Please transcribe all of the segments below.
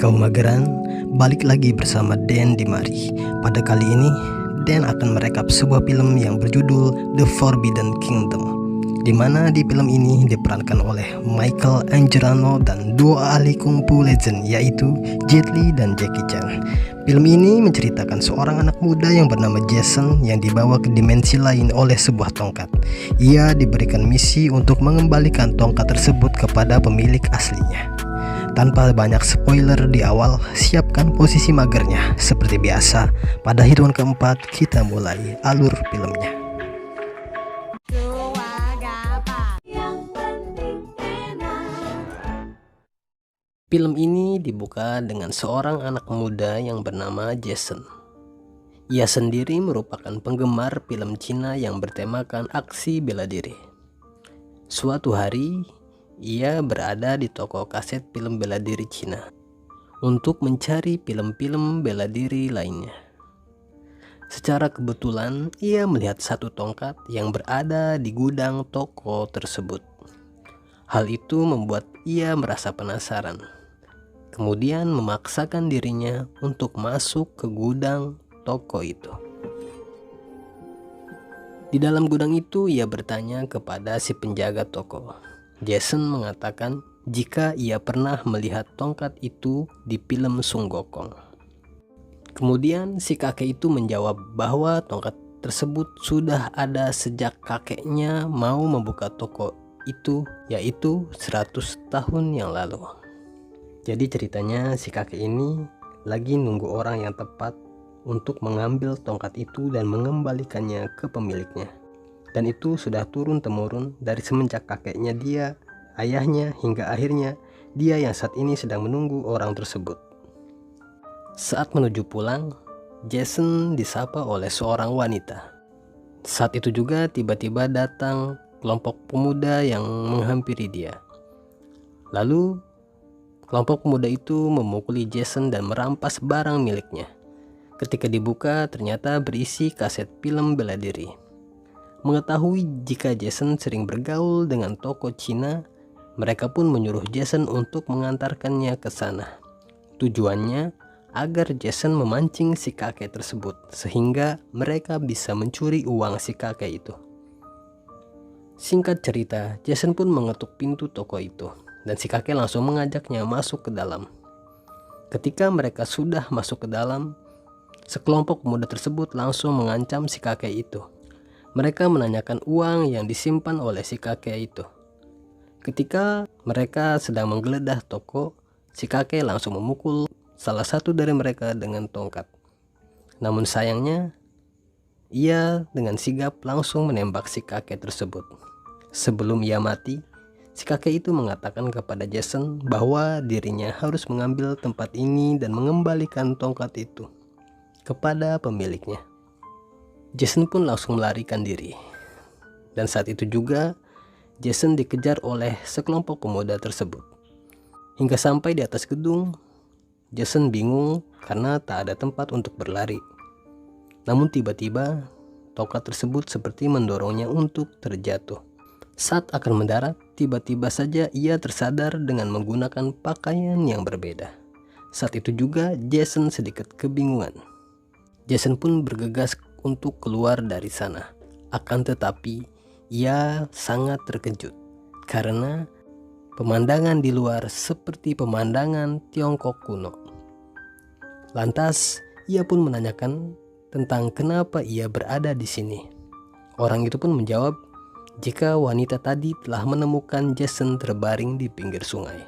kaum mageran, balik lagi bersama Dan di Mari. Pada kali ini, Dan akan merekap sebuah film yang berjudul The Forbidden Kingdom, di mana di film ini diperankan oleh Michael Angelano dan dua ahli kungfu legend yaitu Jet Li dan Jackie Chan. Film ini menceritakan seorang anak muda yang bernama Jason yang dibawa ke dimensi lain oleh sebuah tongkat. Ia diberikan misi untuk mengembalikan tongkat tersebut kepada pemilik aslinya. Tanpa banyak spoiler di awal, siapkan posisi magernya. Seperti biasa, pada hitungan keempat kita mulai alur filmnya. Film ini dibuka dengan seorang anak muda yang bernama Jason. Ia sendiri merupakan penggemar film Cina yang bertemakan aksi bela diri. Suatu hari, ia berada di toko kaset film bela diri Cina untuk mencari film-film bela diri lainnya. Secara kebetulan, ia melihat satu tongkat yang berada di gudang toko tersebut. Hal itu membuat ia merasa penasaran. Kemudian memaksakan dirinya untuk masuk ke gudang toko itu. Di dalam gudang itu ia bertanya kepada si penjaga toko. Jason mengatakan jika ia pernah melihat tongkat itu di film Sun Gokong. Kemudian si kakek itu menjawab bahwa tongkat tersebut sudah ada sejak kakeknya mau membuka toko itu, yaitu 100 tahun yang lalu. Jadi ceritanya si kakek ini lagi nunggu orang yang tepat untuk mengambil tongkat itu dan mengembalikannya ke pemiliknya. Dan itu sudah turun-temurun dari semenjak kakeknya dia, ayahnya, hingga akhirnya dia yang saat ini sedang menunggu orang tersebut. Saat menuju pulang, Jason disapa oleh seorang wanita. Saat itu juga tiba-tiba datang kelompok pemuda yang menghampiri dia. Lalu kelompok pemuda itu memukuli Jason dan merampas barang miliknya. Ketika dibuka, ternyata berisi kaset film bela diri. Mengetahui jika Jason sering bergaul dengan toko Cina, mereka pun menyuruh Jason untuk mengantarkannya ke sana. Tujuannya agar Jason memancing si kakek tersebut, sehingga mereka bisa mencuri uang si kakek itu. Singkat cerita, Jason pun mengetuk pintu toko itu, dan si kakek langsung mengajaknya masuk ke dalam. Ketika mereka sudah masuk ke dalam, sekelompok pemuda tersebut langsung mengancam si kakek itu. Mereka menanyakan uang yang disimpan oleh si kakek itu. Ketika mereka sedang menggeledah toko, si kakek langsung memukul salah satu dari mereka dengan tongkat. Namun sayangnya, ia dengan sigap langsung menembak si kakek tersebut. Sebelum ia mati, si kakek itu mengatakan kepada Jason bahwa dirinya harus mengambil tempat ini dan mengembalikan tongkat itu kepada pemiliknya. Jason pun langsung melarikan diri. Dan saat itu juga Jason dikejar oleh sekelompok pemuda tersebut. Hingga sampai di atas gedung, Jason bingung karena tak ada tempat untuk berlari. Namun tiba-tiba tongkat tersebut seperti mendorongnya untuk terjatuh. Saat akan mendarat, tiba-tiba saja ia tersadar dengan menggunakan pakaian yang berbeda. Saat itu juga Jason sedikit kebingungan. Jason pun bergegas untuk keluar dari sana. Akan tetapi ia sangat terkejut karena pemandangan di luar seperti pemandangan Tiongkok kuno. Lantas ia pun menanyakan tentang kenapa ia berada di sini. Orang itu pun menjawab jika wanita tadi telah menemukan Jason terbaring di pinggir sungai.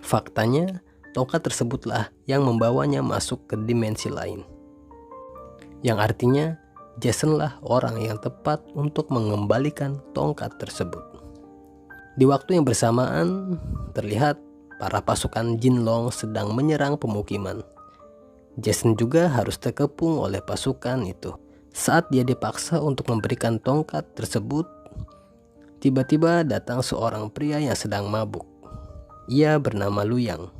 Faktanya, tongkat tersebutlah yang membawanya masuk ke dimensi lain. Yang artinya Jason lah orang yang tepat untuk mengembalikan tongkat tersebut. Di waktu yang bersamaan, terlihat para pasukan Jinlong sedang menyerang pemukiman. Jason juga harus terkepung oleh pasukan itu. Saat dia dipaksa untuk memberikan tongkat tersebut, tiba-tiba datang seorang pria yang sedang mabuk. Ia bernama Luyang.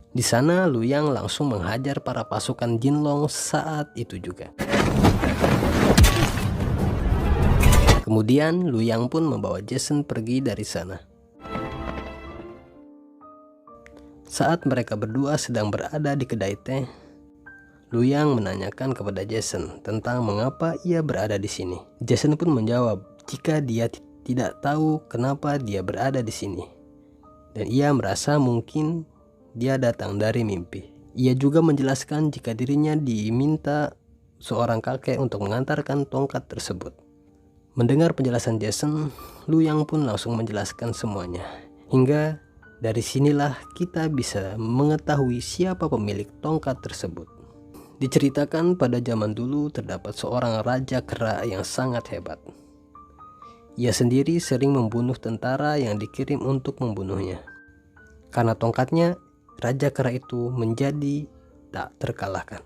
Di sana Luyang langsung menghajar para pasukan Jinlong saat itu juga. Kemudian Luyang pun membawa Jason pergi dari sana. Saat mereka berdua sedang berada di kedai teh, Lu Yang menanyakan kepada Jason tentang mengapa ia berada di sini. Jason pun menjawab jika dia tidak tahu kenapa dia berada di sini, dan ia merasa mungkin dia datang dari mimpi. Ia juga menjelaskan jika dirinya diminta seorang kakek untuk mengantarkan tongkat tersebut. Mendengar penjelasan Jason, Lu Yang pun langsung menjelaskan semuanya. Hingga dari sinilah kita bisa mengetahui siapa pemilik tongkat tersebut. Diceritakan pada zaman dulu terdapat seorang raja kera yang sangat hebat. Ia sendiri sering membunuh tentara yang dikirim untuk membunuhnya. Karena tongkatnya, raja kera itu menjadi tak terkalahkan.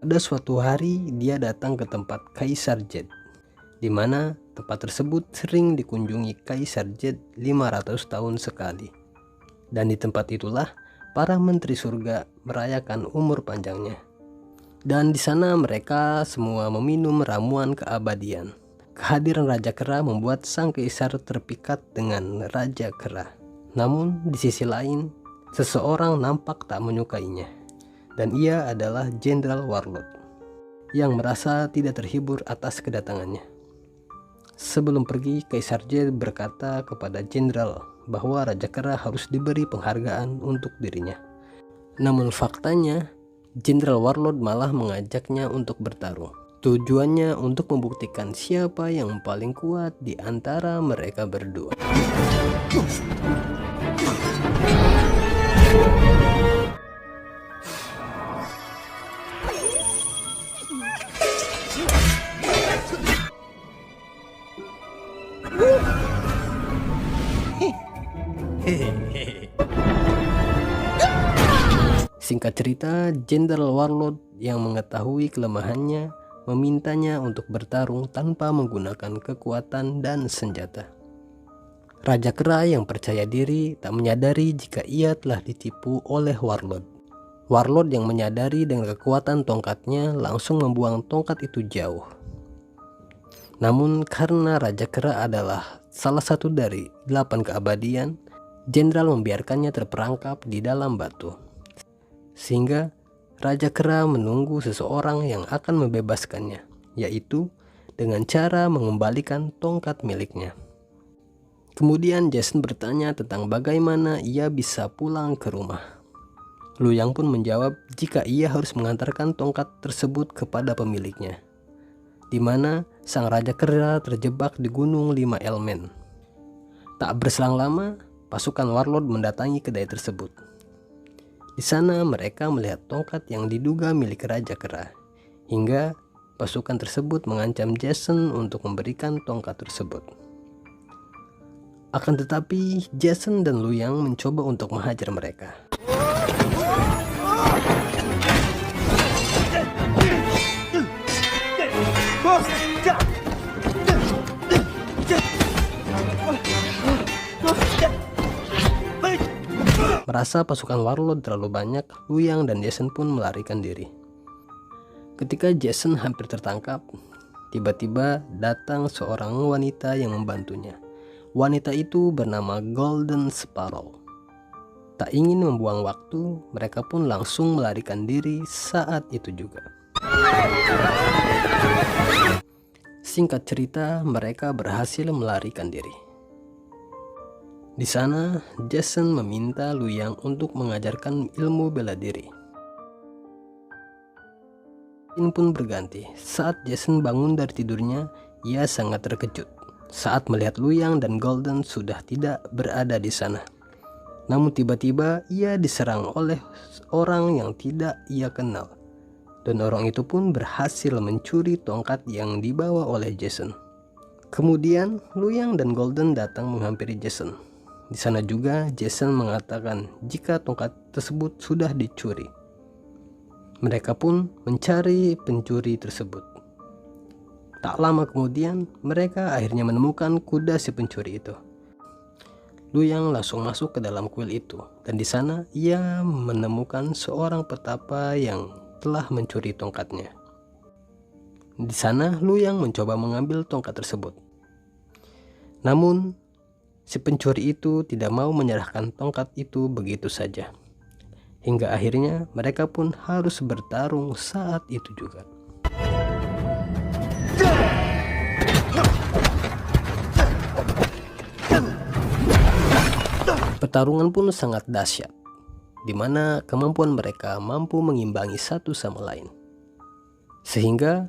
Pada suatu hari dia datang ke tempat Kaisar Jed, di mana tempat tersebut sering dikunjungi Kaisar Jed 500 tahun sekali. Dan di tempat itulah para menteri surga merayakan umur panjangnya. Dan di sana mereka semua meminum ramuan keabadian. Kehadiran Raja Kera membuat sang kaisar terpikat dengan Raja Kera. Namun di sisi lain, seseorang nampak tak menyukainya. Dan ia adalah Jenderal Warlord yang merasa tidak terhibur atas kedatangannya. Sebelum pergi, Kaisar Jed berkata kepada Jenderal bahwa Raja Kera harus diberi penghargaan untuk dirinya. Namun faktanya, Jenderal Warlord malah mengajaknya untuk bertarung. Tujuannya untuk membuktikan siapa yang paling kuat di antara mereka berdua. Singkat cerita, Jenderal Warlord yang mengetahui kelemahannya memintanya untuk bertarung tanpa menggunakan kekuatan dan senjata. Raja Kera yang percaya diri tak menyadari jika ia telah ditipu oleh Warlord. Warlord yang menyadari dengan kekuatan tongkatnya langsung membuang tongkat itu jauh. Namun karena Raja Kera adalah salah satu dari 8 keabadian, Jenderal membiarkannya terperangkap di dalam batu. Sehingga Raja Kera menunggu seseorang yang akan membebaskannya, yaitu dengan cara mengembalikan tongkat miliknya. Kemudian Jason bertanya tentang bagaimana ia bisa pulang ke rumah. Lu Yang pun menjawab jika ia harus mengantarkan tongkat tersebut kepada pemiliknya, di mana sang Raja Kera terjebak di Gunung 5 Elemen. Tak berselang lama, pasukan Warlord mendatangi kedai tersebut. Di sana mereka melihat tongkat yang diduga milik Raja Kera, hingga pasukan tersebut mengancam Jason untuk memberikan tongkat tersebut. Akan tetapi Jason dan Lu Yang mencoba untuk menghajar mereka. Merasa pasukan Warlord terlalu banyak, Lu Yang dan Jason pun melarikan diri. Ketika Jason hampir tertangkap, tiba-tiba datang seorang wanita yang membantunya. Wanita itu bernama Golden Sparrow. Tak ingin membuang waktu, mereka pun langsung melarikan diri saat itu juga. Singkat cerita, mereka berhasil melarikan diri. Di sana, Jason meminta Lu Yang untuk mengajarkan ilmu bela diri. Ini pun berganti. Saat Jason bangun dari tidurnya, ia sangat terkejut saat melihat Lu Yang dan Golden sudah tidak berada di sana. Namun tiba-tiba ia diserang oleh orang yang tidak ia kenal. Dan orang itu pun berhasil mencuri tongkat yang dibawa oleh Jason. Kemudian Lu Yang dan Golden datang menghampiri Jason. Di sana juga Jason mengatakan jika tongkat tersebut sudah dicuri. Mereka pun mencari pencuri tersebut. Tak lama kemudian mereka akhirnya menemukan kuda si pencuri itu. Lu Yang langsung masuk ke dalam kuil itu, dan di sana ia menemukan seorang petapa yang telah mencuri tongkatnya. Di sana Lu Yang mencoba mengambil tongkat tersebut. Namun si pencuri itu tidak mau menyerahkan tongkat itu begitu saja. Hingga akhirnya mereka pun harus bertarung saat itu juga. Pertarungan pun sangat dahsyat, di mana kemampuan mereka mampu mengimbangi satu sama lain. Sehingga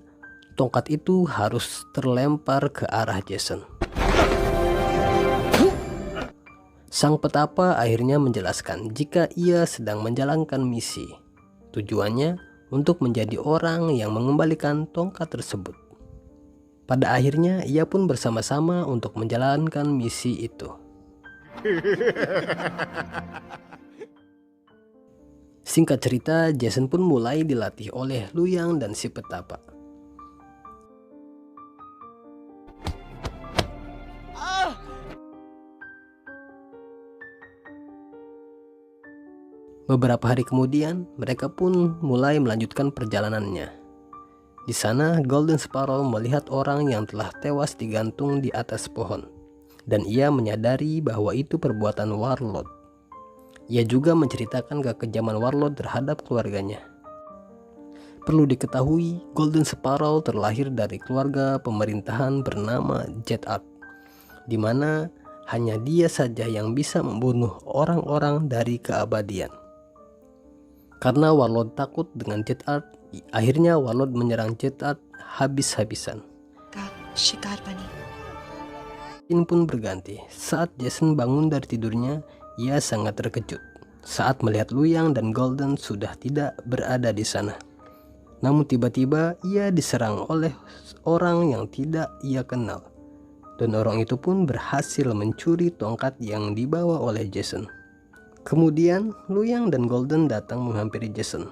tongkat itu harus terlempar ke arah Jason. Sang petapa akhirnya menjelaskan jika ia sedang menjalankan misi. Tujuannya untuk menjadi orang yang mengembalikan tongkat tersebut. Pada akhirnya ia pun bersama-sama untuk menjalankan misi itu. Singkat cerita, Jason pun mulai dilatih oleh Luyang dan si petapa. Beberapa hari kemudian, mereka pun mulai melanjutkan perjalanannya. Di sana, Golden Sparrow melihat orang yang telah tewas digantung di atas pohon, dan ia menyadari bahwa itu perbuatan Warlord. Ia juga menceritakan kekejaman Warlord terhadap keluarganya. Perlu diketahui, Golden Sparrow terlahir dari keluarga pemerintahan bernama Jetat, di mana hanya dia saja yang bisa membunuh orang-orang dari keabadian. Karena Warlord takut dengan Jetat, akhirnya Warlord menyerang Jetat habis-habisan. Ini pun berganti. Saat Jason bangun dari tidurnya, ia sangat terkejut saat melihat Luyang dan Golden sudah tidak berada di sana. Namun tiba-tiba ia diserang oleh orang yang tidak ia kenal, dan orang itu pun berhasil mencuri tongkat yang dibawa oleh Jason. Kemudian Luyang dan Golden datang menghampiri Jason.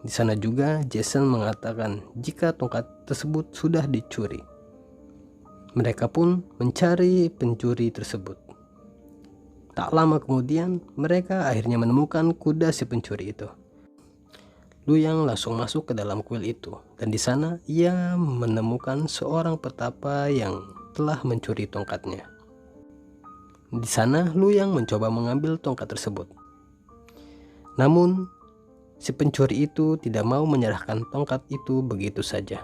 Di sana juga Jason mengatakan jika tongkat tersebut sudah dicuri. Mereka pun mencari pencuri tersebut. Tak lama kemudian mereka akhirnya menemukan kuda si pencuri itu. Luyang langsung masuk ke dalam kuil itu, dan di sana ia menemukan seorang petapa yang telah mencuri tongkatnya. Di sana Luyang mencoba mengambil tongkat tersebut. Namun si pencuri itu tidak mau menyerahkan tongkat itu begitu saja.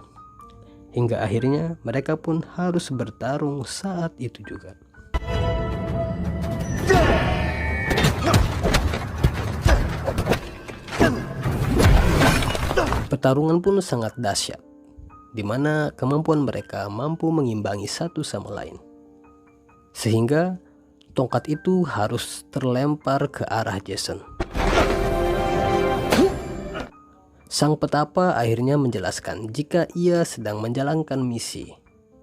Hingga akhirnya mereka pun harus bertarung saat itu juga. Pertarungan pun sangat dahsyat, di mana kemampuan mereka mampu mengimbangi satu sama lain. Sehingga tongkat itu harus terlempar ke arah Jason. Sang petapa akhirnya menjelaskan jika ia sedang menjalankan misi.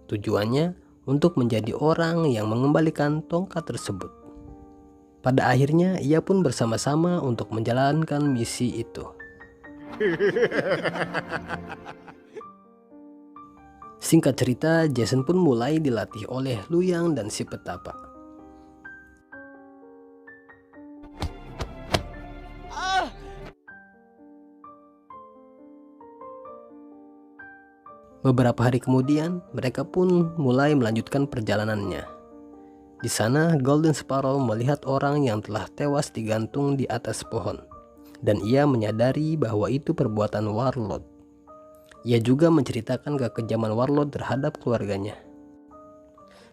Tujuannya untuk menjadi orang yang mengembalikan tongkat tersebut. Pada akhirnya ia pun bersama-sama untuk menjalankan misi itu. Singkat cerita, Jason pun mulai dilatih oleh Luyang dan si petapa. Beberapa hari kemudian, mereka pun mulai melanjutkan perjalanannya. Di sana, Golden Sparrow melihat orang yang telah tewas digantung di atas pohon, dan ia menyadari bahwa itu perbuatan Warlord. Ia juga menceritakan kekejaman Warlord terhadap keluarganya.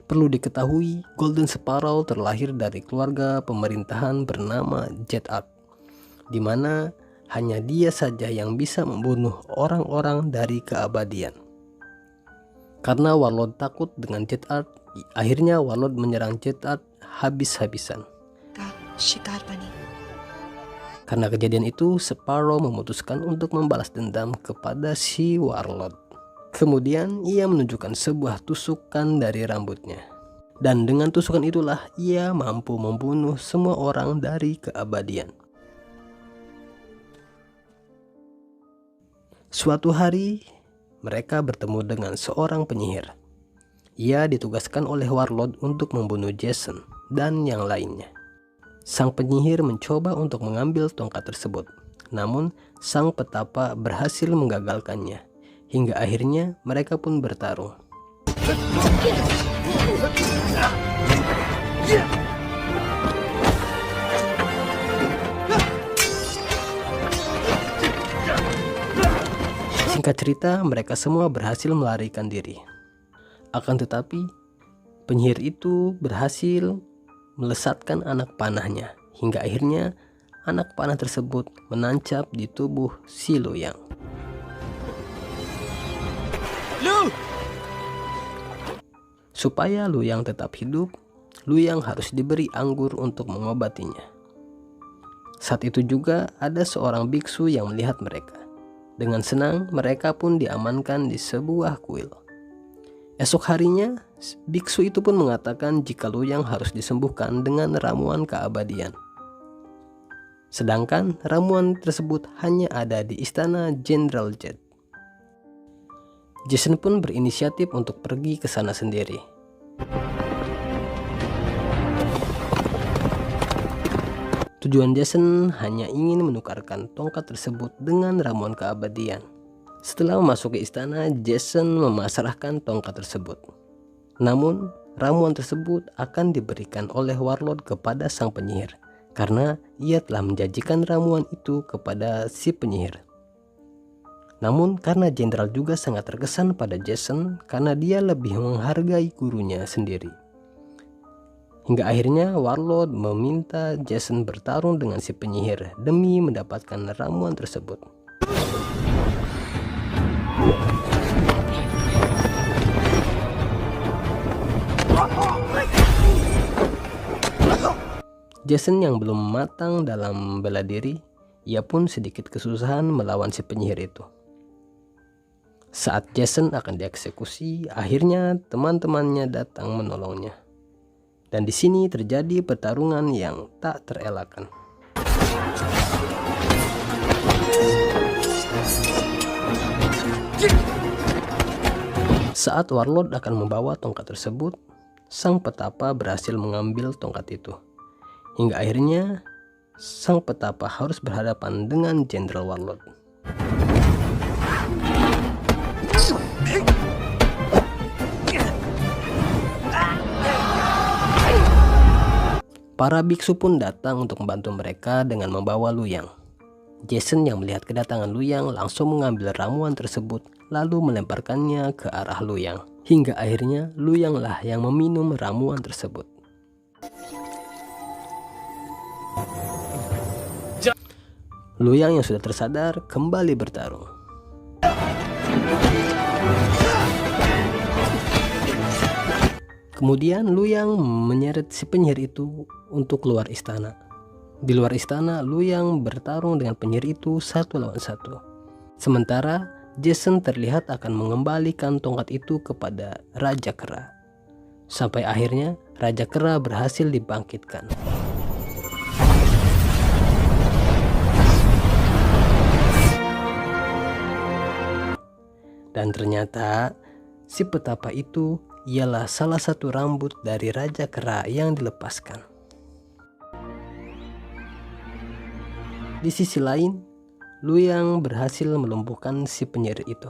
Perlu diketahui, Golden Sparrow terlahir dari keluarga pemerintahan bernama Jetat, di mana hanya dia saja yang bisa membunuh orang-orang dari keabadian. Karena Warlord takut dengan Jetat, akhirnya Warlord menyerang Jetat habis-habisan. Karena kejadian itu, Sparrow memutuskan untuk membalas dendam kepada si Warlord. Kemudian ia menunjukkan sebuah tusukan dari rambutnya. Dan dengan tusukan itulah ia mampu membunuh semua orang dari keabadian. Suatu hari, mereka bertemu dengan seorang penyihir. Ia ditugaskan oleh Warlord untuk membunuh Jason dan yang lainnya. Sang penyihir mencoba untuk mengambil tongkat tersebut, namun sang petapa berhasil menggagalkannya. Hingga akhirnya mereka pun bertarung. Singkat cerita, mereka semua berhasil melarikan diri. Akan tetapi, penyihir itu berhasil melesatkan anak panahnya, hingga akhirnya anak panah tersebut menancap di tubuh si Luyang. Supaya Luyang tetap hidup, Luyang harus diberi anggur untuk mengobatinya. Saat itu juga ada seorang biksu yang melihat mereka. Dengan senang, mereka pun diamankan di sebuah kuil. Esok harinya, biksu itu pun mengatakan jika Luyang harus disembuhkan dengan ramuan keabadian. Sedangkan ramuan tersebut hanya ada di istana Jenderal Jet. Jason pun berinisiatif untuk pergi ke sana sendiri. Tujuan Jason hanya ingin menukarkan tongkat tersebut dengan ramuan keabadian. Setelah memasuki istana, Jason memasrahkan tongkat tersebut. Namun, ramuan tersebut akan diberikan oleh Warlord kepada sang penyihir, karena ia telah menjanjikan ramuan itu kepada si penyihir. Namun karena Jenderal juga sangat terkesan pada Jason karena dia lebih menghargai gurunya sendiri. Hingga akhirnya Warlord meminta Jason bertarung dengan si penyihir demi mendapatkan ramuan tersebut. Jason yang belum matang dalam bela diri, ia pun sedikit kesusahan melawan si penyihir itu. Saat Jason akan dieksekusi, akhirnya teman-temannya datang menolongnya. Dan di sini terjadi pertarungan yang tak terelakkan. Saat Warlord akan membawa tongkat tersebut, sang petapa berhasil mengambil tongkat itu. Hingga akhirnya, sang petapa harus berhadapan dengan Jenderal Warlord. Para biksu pun datang untuk membantu mereka dengan membawa Luyang. Jason yang melihat kedatangan Luyang langsung mengambil ramuan tersebut lalu melemparkannya ke arah Luyang. Hingga akhirnya Luyanglah yang meminum ramuan tersebut. Luyang yang sudah tersadar kembali bertarung. Kemudian Luyang menyeret si penyihir itu untuk keluar istana. Di luar istana, Luyang bertarung dengan penyihir itu 1 lawan 1. Sementara Jason terlihat akan mengembalikan tongkat itu kepada Raja Kera. Sampai akhirnya Raja Kera berhasil dibangkitkan. Dan ternyata si petapa itu ialah salah satu rambut dari Raja Kera yang dilepaskan. Di sisi lain, Luyang berhasil melumpuhkan si penyihir itu.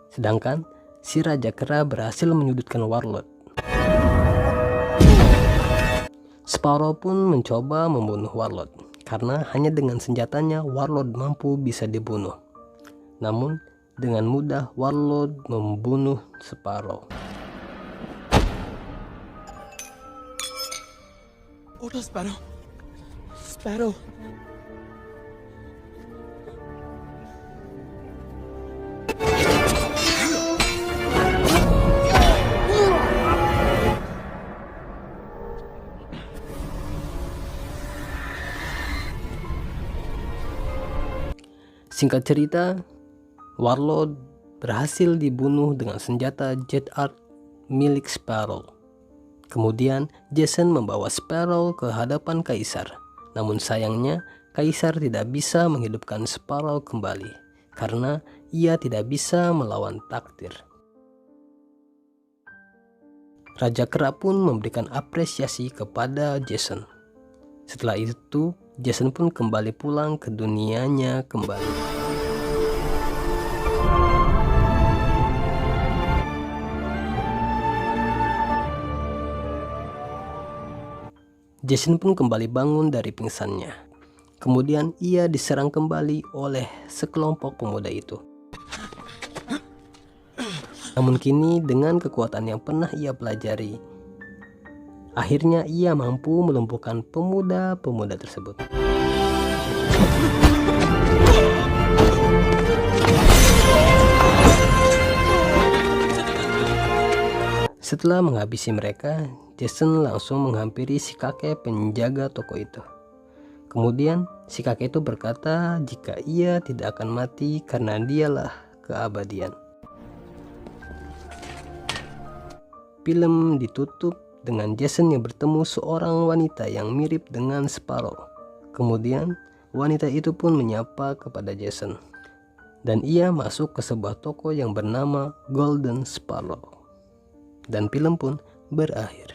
Sedangkan si Raja Kera berhasil menyudutkan Warlord. Sparrow pun mencoba membunuh Warlord, karena hanya dengan senjatanya Warlord mampu bisa dibunuh. Namun dengan mudah Warlord membunuh Sparrow. Order Sparrow. Sparrow. Singkat cerita, Warlord berhasil dibunuh dengan senjata Jet Art milik Sparrow. Kemudian Jason membawa Sparrow ke hadapan Kaisar. Namun sayangnya Kaisar tidak bisa menghidupkan Sparrow kembali karena ia tidak bisa melawan takdir. Raja Kera pun memberikan apresiasi kepada Jason. Setelah itu Jason pun kembali pulang ke dunianya kembali. Jason pun kembali bangun dari pingsannya. Kemudian ia diserang kembali oleh sekelompok pemuda itu. Namun kini dengan kekuatan yang pernah ia pelajari, akhirnya ia mampu melumpuhkan pemuda-pemuda tersebut. Setelah menghabisi mereka, Jason langsung menghampiri si kakek penjaga toko itu. Kemudian si kakek itu berkata jika ia tidak akan mati karena dialah keabadian. Film ditutup dengan Jason yang bertemu seorang wanita yang mirip dengan Sparrow. Kemudian wanita itu pun menyapa kepada Jason, dan ia masuk ke sebuah toko yang bernama Golden Sparrow. Dan film pun berakhir.